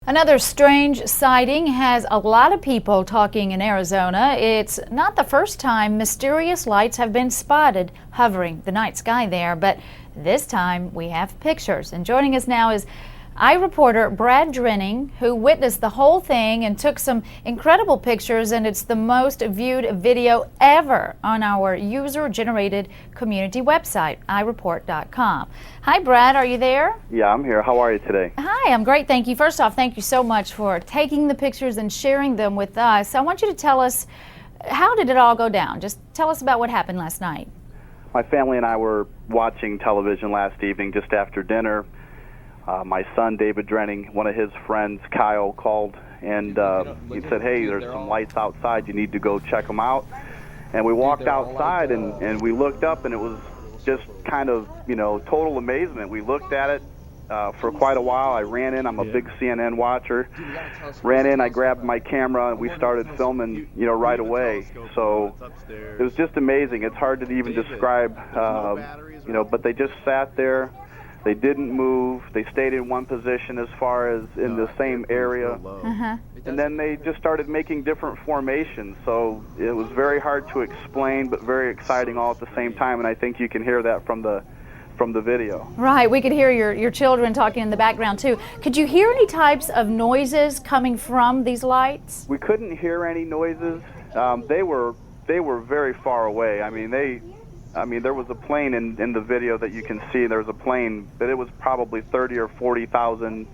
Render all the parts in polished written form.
Another strange sighting has a lot of people talking in Arizona. It's not the first time mysterious lights have been spotted hovering the night sky there, but this time we have pictures. And joining us now is reporter Brad Drenning, who witnessed the whole thing and took some incredible pictures, and it's the most viewed video ever on our user-generated community website, ireport.com. Hi, Brad, are you there? Yeah, I'm here. How are you today? Hi, I'm great, thank you. First off, thank you so much for taking the pictures and sharing them with us. I want you to tell us, how did it all go down? Just tell us about what happened last night. My family and I were watching television last evening just after dinner. My son, David Drenning, one of his friends, Kyle, called and he said, hey, there's some lights outside. You need to go check them out. And we walked outside and we looked up, and it was just kind of, total amazement. We looked at it for quite a while. I ran in. I'm a big CNN watcher. Ran in, I grabbed my camera, and we started filming, right away. So it was just amazing. It's hard to even describe, but they just sat there. They didn't move. They stayed in one position as far as in the same area. And then they just started making different formations. So it was very hard to explain, but very exciting all at the same time. And I think you can hear that from the video. Right. We could hear your children talking in the background too. Could you hear any types of noises coming from these lights? We couldn't hear any noises. They were very far away. There was a plane in the video that you can see. There was a plane, but it was probably 30 or 40,000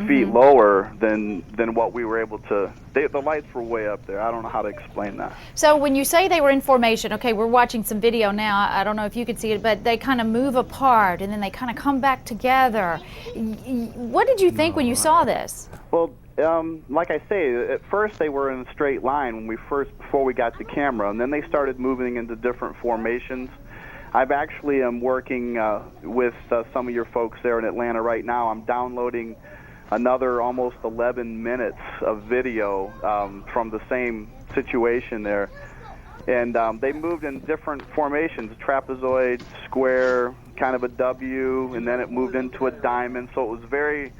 feet lower than what we were able to. The lights were way up there. I don't know how to explain that. So when you say they were in formation, okay, we're watching some video now. I don't know if you could see it, but they kind of move apart and then they kind of come back together. What did you think when you saw this? Well, like I say, at first they were in a straight line before we got the camera, and then they started moving into different formations. I've actually am working with some of your folks there in Atlanta right now. I'm downloading another almost 11 minutes of video from the same situation there, and they moved in different formations: trapezoid, square, kind of a W, and then it moved into a diamond. So it was very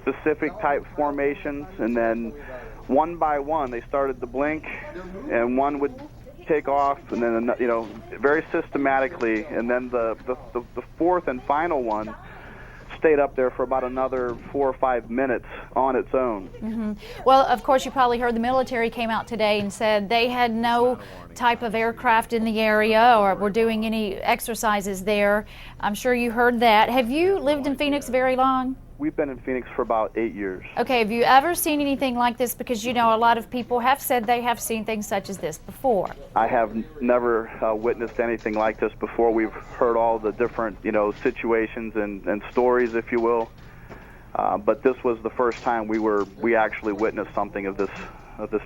specific type formations, and then one by one they started to blink, and one would take off, and then very systematically, and then the fourth and final one stayed up there for about another 4 or 5 minutes on its own. Well, of course, you probably heard the military came out today and said they had no type of aircraft in the area or were doing any exercises there. I'm sure you heard that. Have you lived in Phoenix very long? We've been in Phoenix for about 8 years. Okay, have you ever seen anything like this? Because a lot of people have said they have seen things such as this before. I have never witnessed anything like this before. We've heard all the different, situations and stories, if you will. But this was the first time we actually witnessed something of this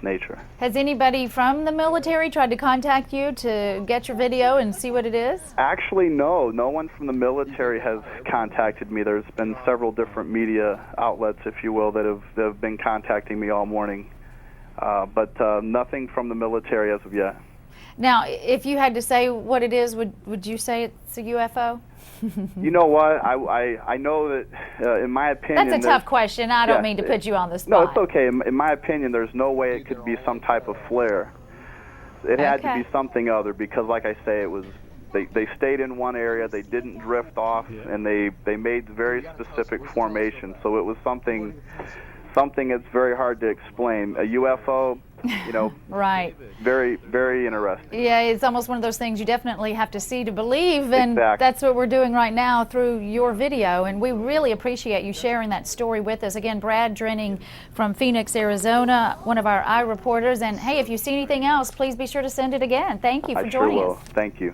nature. Has anybody from the military tried to contact you to get your video and see what it is? Actually, no. No one from the military has contacted me. There's been several different media outlets, if you will, that have been contacting me all morning. But nothing from the military as of yet. Now, if you had to say what it is, would you say it's a UFO? You know what? I know that, in my opinion... That's a tough question. I don't mean to put you on the spot. No, it's okay. In my opinion, there's no way it could be some type of flare. It had to be something other, because, like I say, it was they stayed in one area, they didn't drift off, and they made very specific formations. So it was something that's very hard to explain. A UFO, right. Very, very interesting. Yeah, it's almost one of those things you definitely have to see to believe, and exactly. That's what we're doing right now through your video, and we really appreciate you sharing that story with us. Again, Brad Drenning from Phoenix, Arizona, one of our iReporters, and hey, if you see anything else, please be sure to send it again. Thank you for joining us. I sure will. Thank you.